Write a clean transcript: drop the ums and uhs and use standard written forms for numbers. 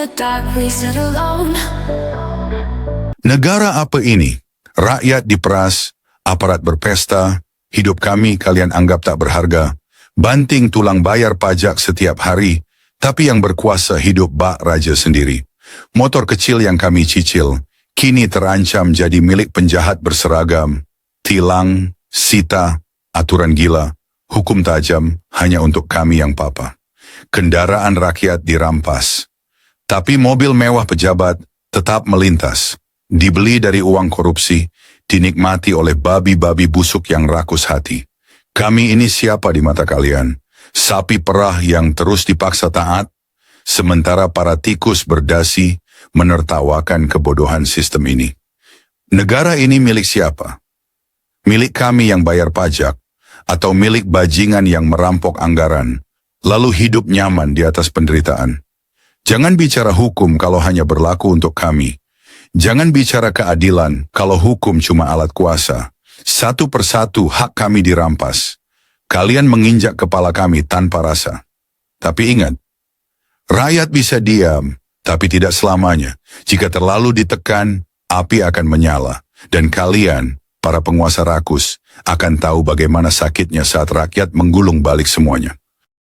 the dark, we sit alone. Negara apa ini? Rakyat diperas, aparat berpesta, hidup kami kalian anggap tak berharga, banting tulang bayar pajak setiap hari, tapi yang berkuasa hidup bak raja sendiri. Motor kecil yang kami cicil, kini terancam jadi milik penjahat berseragam, tilang, sita, aturan gila, hukum tajam hanya untuk kami yang papa. Kendaraan rakyat dirampas, tapi mobil mewah pejabat tetap melintas. Dibeli dari uang korupsi, dinikmati oleh babi-babi busuk yang rakus hati. Kami ini siapa di mata kalian? Sapi perah yang terus dipaksa taat, sementara para tikus berdasi menertawakan kebodohan sistem ini. Negara ini milik siapa? Milik kami yang bayar pajak, atau milik bajingan yang merampok anggaran, lalu hidup nyaman di atas penderitaan? Jangan bicara hukum kalau hanya berlaku untuk kami. Jangan bicara keadilan kalau hukum cuma alat kuasa. Satu persatu hak kami dirampas. Kalian menginjak kepala kami tanpa rasa. Tapi ingat, rakyat bisa diam, tapi tidak selamanya. Jika terlalu ditekan, api akan menyala. Dan kalian, para penguasa rakus, akan tahu bagaimana sakitnya saat rakyat menggulung balik semuanya.